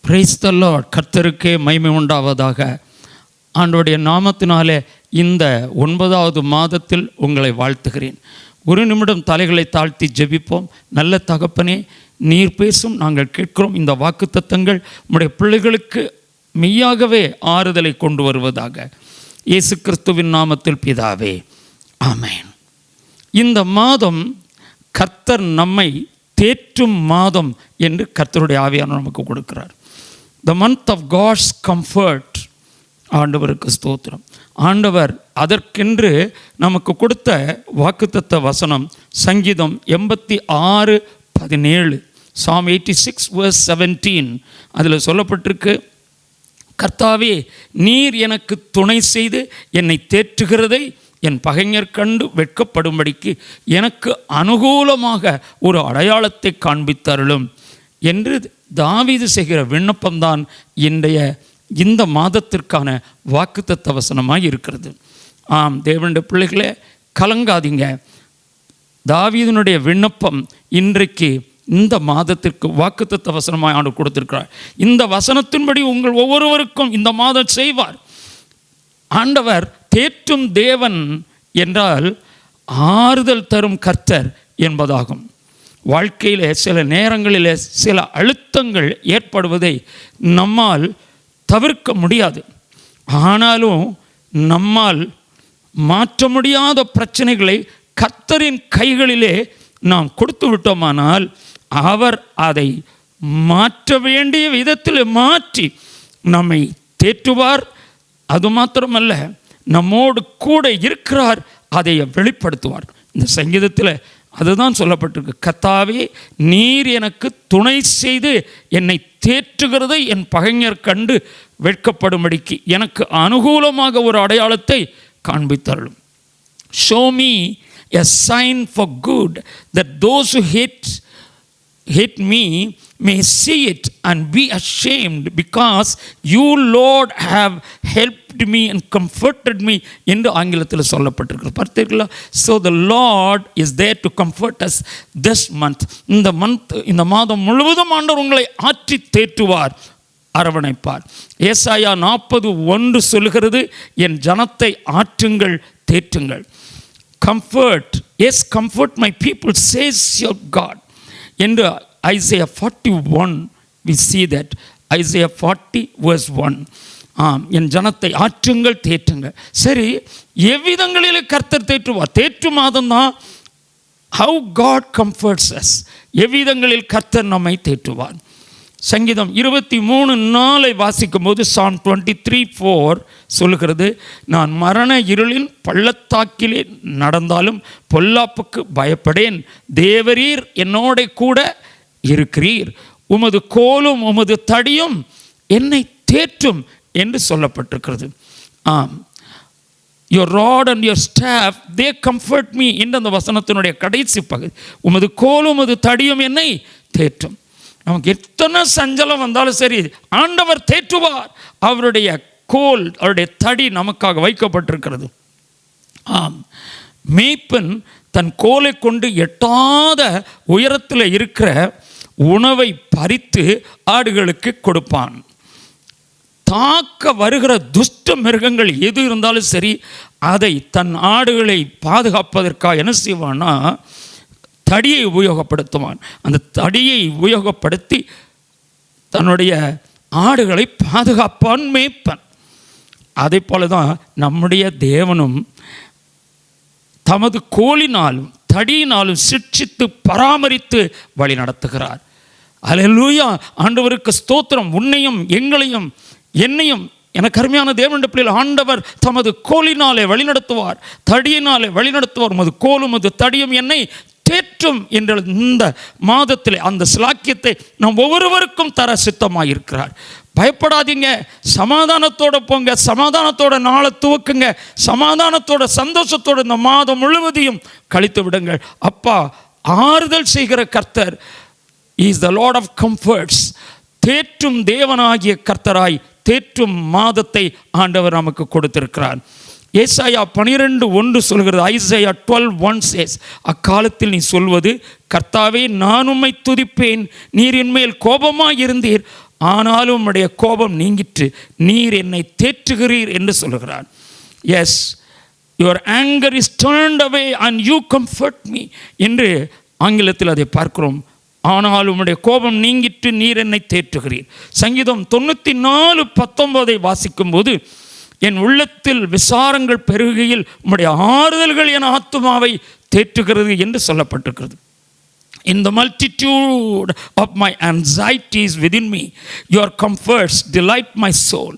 Praise the Lord. கர்த்தருக்கே மகிமை உண்டாவதாக. ஆண்டவருடைய நாமத்தினாலே இந்த 9வது மாதத்தில் உங்களை வாழ்த்துகிறேன். ஒரு நிமிடம் தலைகளை தாழ்த்தி ஜெபிப்போம். நல்ல தகப்பனே, நீர் பேசும், நாங்கள் கேட்கிறோம். இந்த வாக்குத்தத்தங்கள் உம்முடைய பிள்ளைகளுக்கு மெய்யாகவே ஆறுதலை கொண்டு வருவதாக. இயேசு கிறிஸ்துவின் நாமத்தில் பிதாவே, ஆமென். இந்த மாதம் கர்த்தர் நம்மை தேற்றும் மாதம் என்று கர்த்தருடைய ஆவியானவர் நமக்கு கொடுக்கிறார். The month of God's comfort. ஆண்டவருக்கு ஸ்தோத்திரம். ஆண்டவர் அதற்கென்று நமக்கு கொடுத்த வாக்குத்தத்த வசனம் சங்கீதம் 86:17, Psalm 86:17. அதில் சொல்லப்பட்டிருக்கு, கர்த்தாவே நீர் எனக்கு துணை செய்து என்னை தேற்றுகிறதை என் பகைஞர் கண்டு வெட்கப்படும்படிக்கு எனக்கு அனுகூலமாக ஒரு அடையாளத்தை காண்பித்தருளும் என்று தாவீது செய்கிற விண்ணப்பம்தான் இந்த மாதத்திற்கான வாக்குத்தத்த வசனமாக இருக்கிறது. ஆம், தேவனுடைய பிள்ளைகளே, கலங்காதீங்க. தாவீதினுடைய விண்ணப்பம் இன்றைக்கு இந்த மாதத்திற்கு வாக்குத்தத்த வசனமாக ஆண்டவர் கொடுத்திருக்கிறார். இந்த வசனத்தின்படி உங்கள் ஒவ்வொருவருக்கும் இந்த மாதம் செய்வார். ஆண்டவர் தேற்றும் தேவன் என்றால் ஆறுதல் தரும் கர்த்தர் என்பதாகும். வாழ்க்கையில் சில நேரங்களில் சில அழுத்தங்கள் ஏற்படுவதை நம்மால் தவிர்க்க முடியாது. ஆனாலும் நம்மால் மாற்ற முடியாத பிரச்சனைகளை கர்த்தரின் கைகளிலே நாம் கொடுத்து விட்டோமானால் அவர் அதை மாற்ற வேண்டிய விதத்தில் மாற்றி நம்மை தேற்றுவார். அது மாத்திரமல்ல, நம்மோடு கூட இருக்கிறார், அதை வெளிப்படுத்துவார். இந்த சங்கீதத்தில் அதுதான் சொல்லப்பட்டிருக்கு, கர்த்தாவே நீர் எனக்கு துணை செய்து என்னை தேற்றுகிறதை என் பகைஞர் கண்டு வெட்கப்படும்படிக்கு எனக்கு அனுகூலமாக ஒரு அடையாளத்தை காண்பித்தருளும். Show me a sign for good, that those who hate me may see it and be ashamed, because you Lord have helped me and comforted me என்று ஆங்கிலத்தில் சொல்லப்பட்டிருக்கு. பார்த்தீர்களா? So the Lord is there to comfort us this month. இந்த மாதம் முழுவதும் ஆண்டவர் உங்களை ஆற்றி தேற்றுவார், அரவணைப்பார். ஏசாயா 40:1 சொல்லுகிறது, என் ஜனத்தை ஆற்றுங்கள், தேற்றுங்கள். Comfort, yes, comfort my people, says your God. என்று Isaiah 41 we see that. Isaiah 40:1. என் ஜனத்தை ஆற்றுங்கள், தேற்றுங்கள். சரி, எவ்விதங்களில் கர்த்தர் தேற்றுவார்? தேற்று மாதம் தான். How God comforts us. எவ்விதங்களில் கர்த்தர் நம்மை தேற்றுவார்? சங்கீதம் 23:4 வாசிக்கும் போது Psalm 23:4 சொல்லுகிறது, நான் மரண இருளின் பள்ளத்தாக்கிலே நடந்தாலும் பொல்லாப்புக்கு பயப்படேன், தேவரீர் என்னோட கூட இருக்கிறீர், உமது கோலும் உமது தடியும் என்னை தேற்றும் என்று சொல்லப்பட்டிருக்கிறது. your rod and your staff they comfort me என்ற அந்த வசனத்தினுடைய கடைசி பகுதி, உமது கோலும் உமது தடியும் என்னை தேற்றும். நமக்கு எத்தனை சஞ்சலம் வந்தாலும் சரி, ஆண்டவர் தேற்றுவார். அவருடைய கோல், அவருடைய தடி நமக்காக வைக்கப்பட்டிருக்கிறது. மேய்ப்பன் தன் கோலை கொண்டு எட்டாத உயரத்தில் இருக்கிற உணவை பறித்து ஆடுகளுக்கு கொடுப்பான். தாக்க வருகிற துஷ்ட மிருகங்கள் எது இருந்தாலும் சரி, அதை தன் ஆடுகளை பாதுகாப்பதற்காக என்ன செய்வான்னா, தடியை உபயோகப்படுத்துவான். அந்த தடியை உபயோகப்படுத்தி தன்னுடைய ஆடுகளை பாதுகாப்பான் மேய்ப்பன். அதே போல தான் நம்முடைய தேவனும் தமது கோலினாலும் தடியினாலும் சிட்சித்து பராமரித்து வழி நடத்துகிறார். அல்லேலூயா, ஆண்டவருக்கு ஸ்தோத்திரம். உன்னையும் எங்களையும் என்னையும் எனக்கு அருமையான தேவனுடைய பிள்ளைகள் ஆண்டவர் தமது கோலினாலே வழிநடத்துவார், தடியினாலே வழிநடத்துவார். உமது கோலும் உமது தடியும் என்னை தேற்றும் என்ற இந்த மாதத்தில் அந்த சிலாக்கியத்தை நாம் ஒவ்வொருவருக்கும் தர சித்தமாக இருக்கிறார். பயப்படாதீங்க, சமாதானத்தோட போங்க, சமாதானத்தோட நாளை துவக்குங்க, சமாதானத்தோட சந்தோஷத்தோட இந்த மாதம் முழுவதையும் கழித்து விடுங்கள். அப்பா ஆறுதல் செய்கிற கர்த்தர் is the lord of comforts. தேற்றும் தேவனாகிய கர்த்தராய் தேற்றும் மாதத்தை ஆண்டவர் நமக்கு கொடுத்திருக்கிறார். ஏசாயா 12:1 சொல்கிறது, ஐசாயா 12:1 says, அக்காலத்தில் நீ சொல்வது, கர்த்தாவே நான் உம்மை துதிப்பேன், நீர் என்மேல் கோபமாக இருந்தீர், ஆனாலும் உம்முடைய கோபம் நீங்கிற்று, நீர் என்னை தேற்றுகிறீர் என்று சொல்லுகிறார். Yes, your anger is turned away and you comfort me என்று ஆங்கிலத்தில் அதை பார்க்கிறோம். ஆனால் உம்முடைய கோபம் நீங்கிட்டு நீர் என்னை தேற்றுகிறீர். சங்கீதம் 94:19 வாசிக்கும்போது, என் உள்ளத்தில் விசாரங்கள் பெருகையில் உம்முடைய ஆறுதல்கள் என் ஆத்துமாவை தேற்றுகிறது என்று சொல்லப்பட்டிருக்கிறது. In the multitude of my anxieties within me, your comforts delight my soul.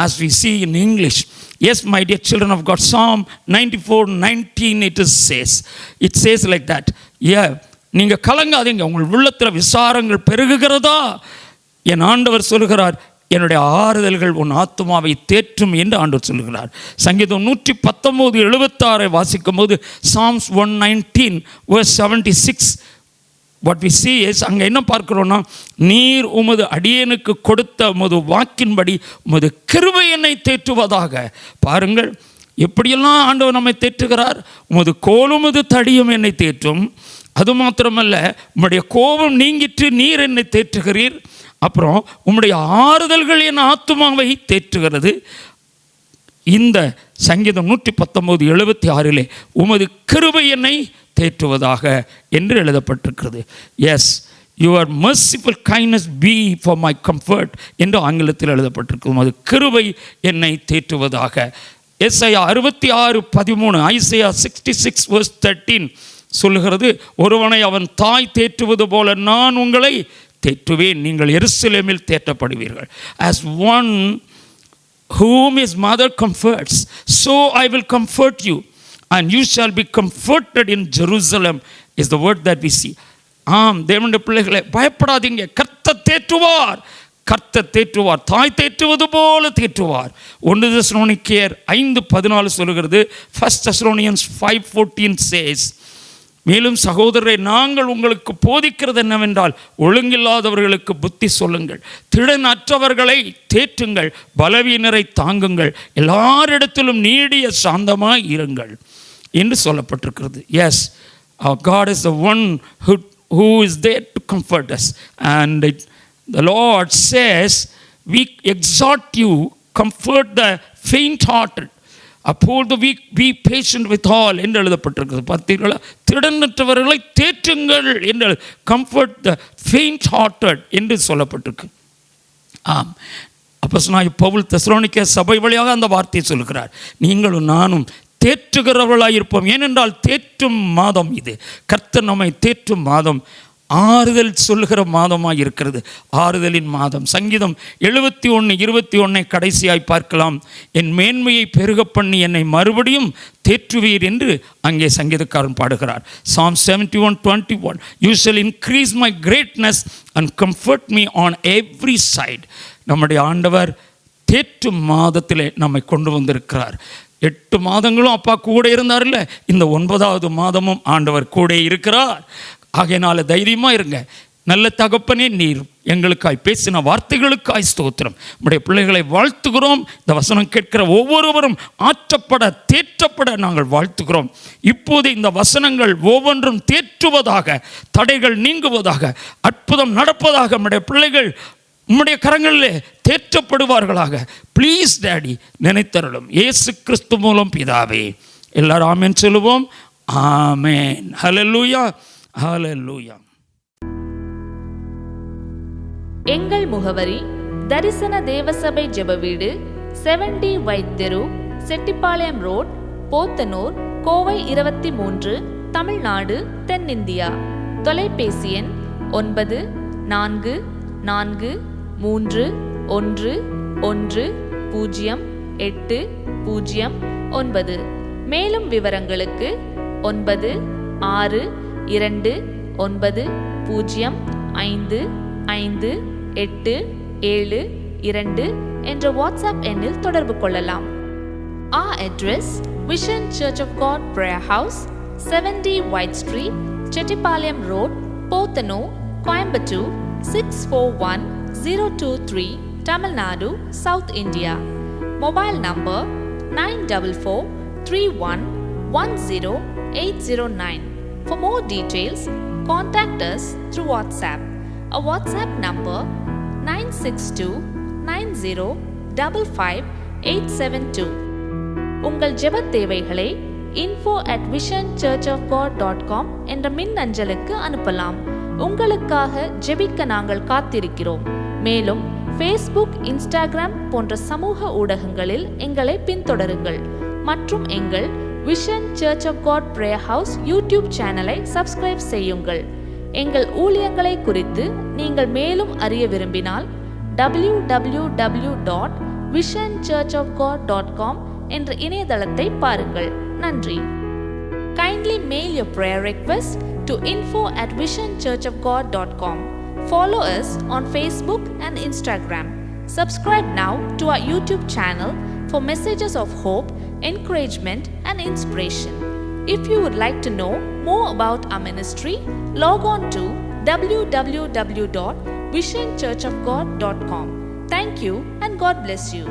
As we see in English, yes, my dear children of God, Psalm 94:19 it says like that. Yeah, நீங்கள் கலங்காதீங்க, உங்கள் உள்ளத்தில் விசாரங்கள் பெருகுகிறதா? என் ஆண்டவர் சொல்கிறார், என்னுடைய ஆறுதல்கள் உன் ஆத்துமாவை தேற்றும் என்று ஆண்டவர் சொல்கிறார். சங்கீதம் 119:76 வாசிக்கும் போது, Psalms 119:76, what we see is, அங்கே என்ன பார்க்கிறோன்னா, நீர் உமது அடியேனுக்கு கொடுத்த உமது வாக்கின்படி உமது கிருபை என்னை தேற்றுவதாக. பாருங்கள் எப்படியெல்லாம் ஆண்டவர் நம்மை தேற்றுகிறார். உமது கோலும் உமது தடியும் என்னை தேற்றும். அது மாத்திரமல்ல, உம்முடைய கோபம் நீங்கிட்டு நீர் என்னை தேற்றுகிறீர். அப்புறம் உம்முடைய ஆறுதல்கள் என் ஆத்துமாவை தேற்றுகிறது. இந்த சங்கீதம் 119:76 உமது கிருபை என்னை தேற்றுவதாக என்று எழுதப்பட்டிருக்கிறது. Yes, your merciful kindness be for my comfort என்று ஆங்கிலத்தில் எழுதப்பட்டிருக்கு. உமது கிருபை என்னை தேற்றுவதாக. எஸ்ஐயா 66:13, ஐசையா 66:13 சொல்லுகிறது, ஒருவனை அவன் தாய் தேற்றுவது போல நான் உங்களை தேற்றுவேன், நீங்கள் எருசலேமில் தேற்றப்படுவீர்கள். As one whom his mother comforts, so I will comfort you, and you shall be comforted in Jerusalem is the word that we see. ஆம் தேவனுடைய பிள்ளைகளை, பயப்படாதீங்க, கர்த்தர் தேற்றுவார், கர்த்தர் தேற்றுவார், தாய் தேற்றுவது போல தேற்றுவார். 1 தெசலோனிக்கேயர் 5:14 சொல்லுகிறது. 1 Thessalonians 5:14 says, மேலும் சகோதரரை, நாங்கள் உங்களுக்கு போதிக்கிறது என்னவென்றால், ஒழுங்கில்லாதவர்களுக்கு புத்தி சொல்லுங்கள், திடனற்றவர்களை தேற்றுங்கள், பலவீனரை தாங்குங்கள், எல்லாரிடத்திலும் நீடிய சாந்தமாய் இருங்கள் என்று சொல்லப்பட்டிருக்கிறது. Yes, our God is the one who is there to comfort us, and the Lord says, we exhort you, comfort the faint-hearted, uphold the weak, be patient with all என்று எழுதப்பட்டிருக்கிறது. பார்த்தீர்களா, திடனற்றவர்களை தேற்றுங்கள் என்று, comfort the faint-hearted என்று சொல்லப்பட்டிருக்கு. ஆம், அப்போஸ்தலனாகிய Pavul Thessalonica சபை வழியாக அந்த வார்த்தையை சொல்கிறார், நீங்களும் நானும் தேற்றுகிறவர்களாக இருப்போம். ஏனென்றால் தேற்றும் மாதம் இது, கர்த்தர் நம்மை தேற்றும் மாதம், ஆறுதல் சொல்லுகிற மாதமாக இருக்கிறது, ஆறுதலின் மாதம். சங்கீதம் 71:21 கடைசியாய் பார்க்கலாம். என் மேன்மையை பெருக பண்ணி என்னை மறுபடியும் தேற்றுவீர் என்று அங்கே சங்கீதக்காரன் பாடுகிறார். Psalm 71:21, you shall increase my greatness and comfort me on every side. நம்முடைய ஆண்டவர் தேற்றும் மாதத்திலே நம்மை கொண்டு வந்திருக்கிறார். 8 மாதங்களும் அப்பா கூட இருந்தார்ல, இந்த 9வது மாதமும் ஆண்டவர் கூட இருக்கிறார். ஆகையினால தைரியமாக இருங்க. நல்ல தகப்பனே, நீர் எங்களுக்காய் பேசின வார்த்தைகளுக்காய் ஸ்தோத்திரம். நம்முடைய பிள்ளைகளை வாழ்த்துகிறோம். இந்த வசனம் கேட்கிற ஒவ்வொருவரும் ஆற்றப்பட தேற்றப்பட நாங்கள் வாழ்த்துகிறோம். இப்போது இந்த வசனங்கள் ஒவ்வொன்றும் தேற்றுவதாக, தடைகள் நீங்குவதாக, அற்புதம் நடப்பதாக, நம்முடைய பிள்ளைகள் உம்முடைய கரங்களிலே தேற்றப்படுவார்களாக. ப்ளீஸ் டேடி, நினைத்தருளும். இயேசு கிறிஸ்து மூலம் பிதாவே. எல்லாரும் ஆமென் சொல்லுவோம். ஆமென். ஹல்லேலூயா, ஹல்லேலூயா. எங்கள் முகவரி தரிசன தேவசபை ஜெப வீடு, 70 வைட் தெரு, செட்டிப்பாளையம் ரோட், போத்தனூர், கோவை 23, தமிழ்நாடு, தென்னிந்தியா. தொலைபேசி எண் 9443110809. மேலும் விவரங்களுக்கு 9620555872 என்ற வாட்ஸ்அப் எண்ணில் தொடர்பு கொள்ளலாம். Our address, Vision Church of God Prayer House, 70 White Street, Chettipalayam Road, Pothanoor, Coimbatore, 641023, Tamil Nadu, South India. Mobile number 9431100809. For more details, contact us through WhatsApp. Our WhatsApp number 9629055872. உங்கள் ஜெபத் தேவைகளை info@visionchurchofgod.com என்ற மின்னஞ்சலுக்கு அனுப்பலாம். உங்களுக்காக ஜெபிக்க நாங்கள் காத்திருக்கிறோம். மேலும் Facebook, Instagram போன்ற சமூக ஊடகங்களில் எங்களை பின்தொடருங்கள் மற்றும் எங்கள் Vision Church of God Prayer House YouTube சேனலை சப்ஸ்கிரைப் செய்யுங்கள். எங்கள் ஊழியங்களை குறித்து நீங்கள் மேலும் அறிய விரும்பினால் www.visionchurchofgod.com என்ற இணையதளத்தை பாருங்கள். நன்றி. Kindly mail your prayer request to info@visionchurchofgod.com. Follow us on Facebook and Instagram. Subscribe now to our YouTube channel for messages of hope, encouragement and inspiration. If you would like to know more about our ministry, log on to www.visionchurchofgod.com. Thank you and God bless you.